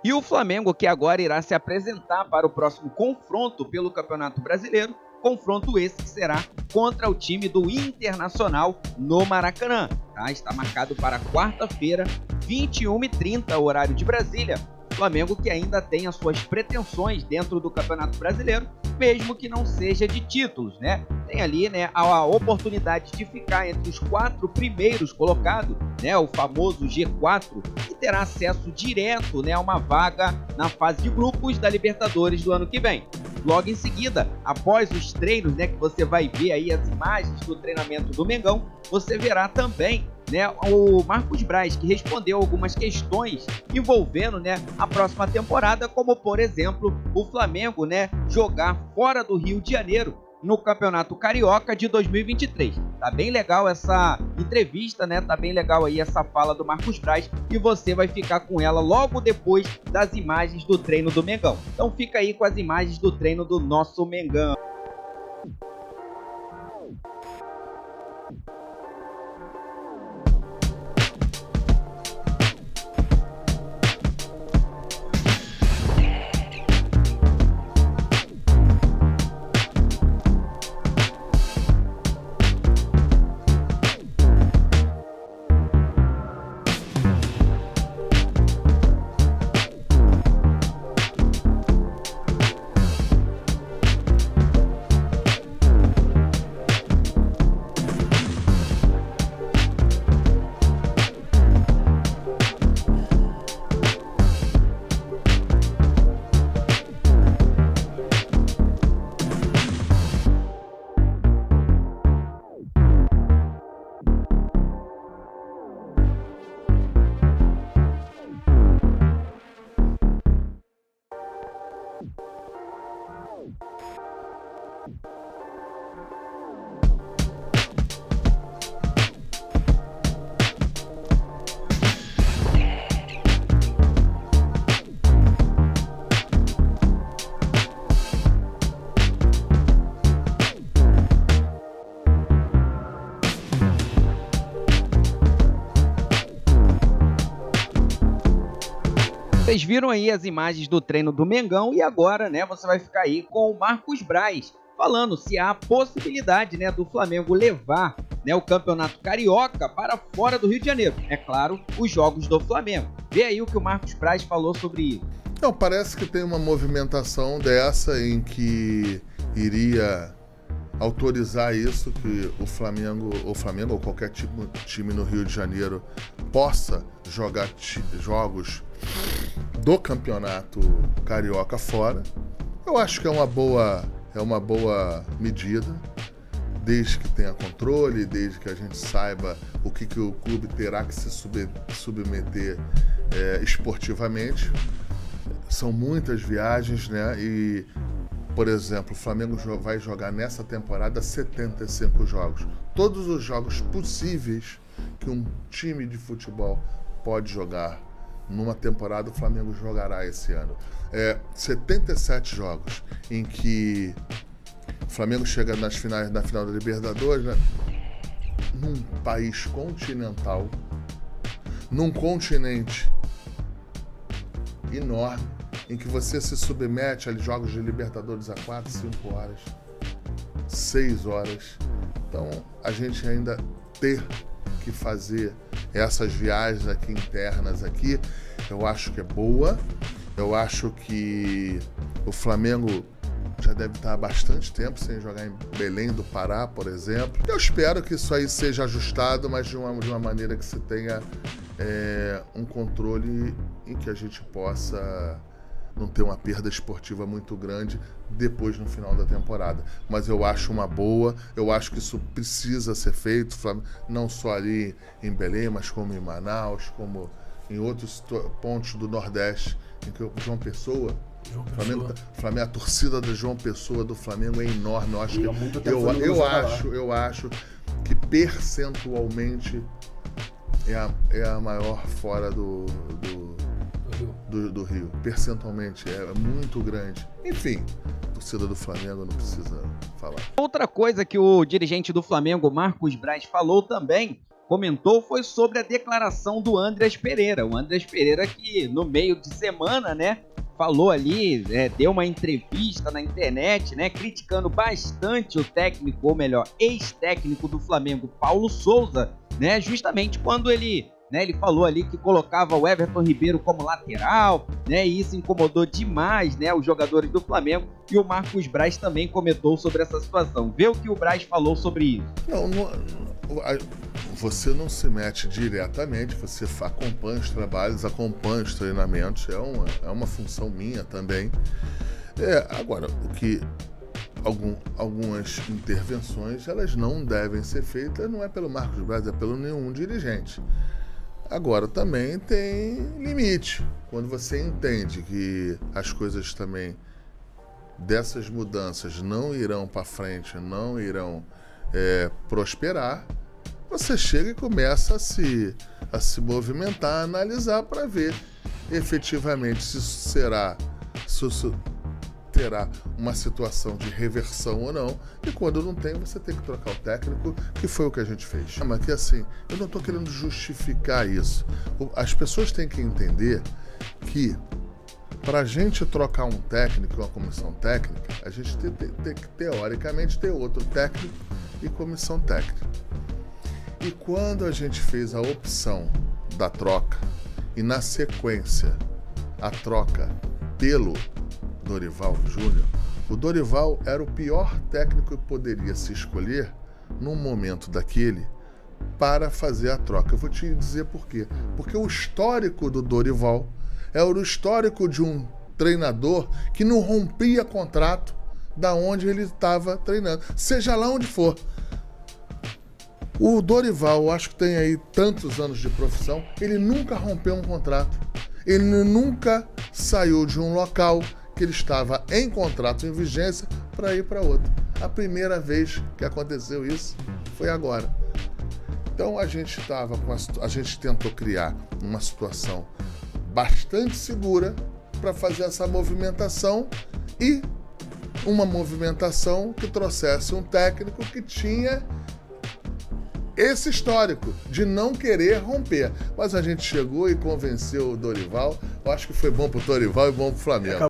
E o Flamengo, que agora irá se apresentar para o próximo confronto pelo Campeonato Brasileiro, confronto esse que será contra o time do Internacional no Maracanã. Tá? Está marcado para quarta-feira, 21h30, horário de Brasília. Flamengo que ainda tem as suas pretensões dentro do Campeonato Brasileiro, mesmo que não seja de títulos, né? Tem ali, né, a oportunidade de ficar entre os 4 primeiros colocados, né, o famoso G4, e terá acesso direto, né, a uma vaga na fase de grupos da Libertadores do ano que vem. Logo em seguida, após os treinos, né, que você vai ver aí as imagens do treinamento do Mengão, você verá também, né, o Marcos Braz, que respondeu algumas questões envolvendo, né, a próxima temporada, como por exemplo o Flamengo, né, jogar fora do Rio de Janeiro no Campeonato Carioca de 2023. Tá bem legal essa entrevista, né? Tá bem legal aí essa fala do Marcos Braz e você vai ficar com ela logo depois das imagens do treino do Mengão. Então fica aí com as imagens do treino do nosso Mengão. Vocês viram aí as imagens do treino do Mengão e agora, né, você vai ficar aí com o Marcos Braz falando se há a possibilidade, né, do Flamengo levar, né, o Campeonato Carioca para fora do Rio de Janeiro. É claro, os jogos do Flamengo. Vê aí o que o Marcos Braz falou sobre isso. Não, parece que tem uma movimentação dessa em que iria autorizar isso, que o Flamengo ou qualquer time no Rio de Janeiro possa jogar jogos do Campeonato Carioca fora. Eu acho que é uma boa medida, desde que tenha controle, desde que a gente saiba o que o clube terá que se submeter esportivamente. São muitas viagens, né? E, por exemplo, o Flamengo vai jogar nessa temporada 75 jogos. Todos os jogos possíveis que um time de futebol pode jogar numa temporada, o Flamengo jogará esse ano. 77 jogos em que o Flamengo chega na final da Libertadores, né? Num país continental, num continente enorme, em que você se submete a jogos de Libertadores a 4, 5 horas, 6 horas. Então, a gente ainda ter que fazer essas viagens aqui internas aqui, eu acho que é boa. Eu acho que o Flamengo já deve estar há bastante tempo sem jogar em Belém do Pará, por exemplo. Eu espero que isso aí seja ajustado, mas de uma maneira que se tenha um controle em que a gente possa não ter uma perda esportiva muito grande depois no final da temporada. Mas eu acho uma boa, eu acho que isso precisa ser feito, não só ali em Belém, mas como em Manaus, como em outros pontos do Nordeste, em que o João Pessoa, a torcida do João Pessoa do Flamengo é enorme. Eu acho que percentualmente é a maior fora do Rio. Percentualmente é muito grande. Enfim, a torcida do Flamengo não precisa falar. Outra coisa que o dirigente do Flamengo, Marcos Braz, falou também comentou foi sobre a declaração do Andreas Pereira. O Andreas Pereira que no meio de semana, né, falou ali, deu uma entrevista na internet, né, criticando bastante o técnico, ou melhor, ex-técnico do Flamengo, Paulo Souza, né, justamente quando ele falou ali que colocava o Everton Ribeiro como lateral, né, e isso incomodou demais, né, os jogadores do Flamengo, e o Marcos Braz também comentou sobre essa situação. Vê o que o Braz falou sobre isso. Você não se mete diretamente, você acompanha os trabalhos, acompanha os treinamentos, é uma função minha também. Agora, o que algumas intervenções, elas não devem ser feitas, não é pelo Marcos Braz, é pelo nenhum dirigente. Agora, também tem limite. Quando você entende que as coisas também dessas mudanças não irão para frente, não irão prosperar, você chega e começa a se movimentar, a analisar para ver efetivamente se isso terá uma situação de reversão ou não, e quando não tem, você tem que trocar o técnico, que foi o que a gente fez. Mas que assim, eu não estou querendo justificar isso. As pessoas têm que entender que para a gente trocar um técnico, uma comissão técnica, a gente tem que, teoricamente, ter outro técnico e comissão técnica. E quando a gente fez a opção da troca, e na sequência a troca pelo Dorival Júnior, o Dorival era o pior técnico que poderia se escolher num momento daquele para fazer a troca. Eu vou te dizer por quê. Porque o histórico do Dorival era o histórico de um treinador que não rompia contrato da onde ele estava treinando, seja lá onde for. O Dorival, eu acho que tem aí tantos anos de profissão, ele nunca rompeu um contrato. Ele nunca saiu de um local que ele estava em contrato em vigência para ir para outro. A primeira vez que aconteceu isso foi agora. Então a gente tentou criar uma situação bastante segura para fazer essa movimentação, e uma movimentação que trouxesse um técnico que tinha esse histórico de não querer romper. Mas a gente chegou e convenceu o Dorival. Eu acho que foi bom pro Dorival e bom pro Flamengo.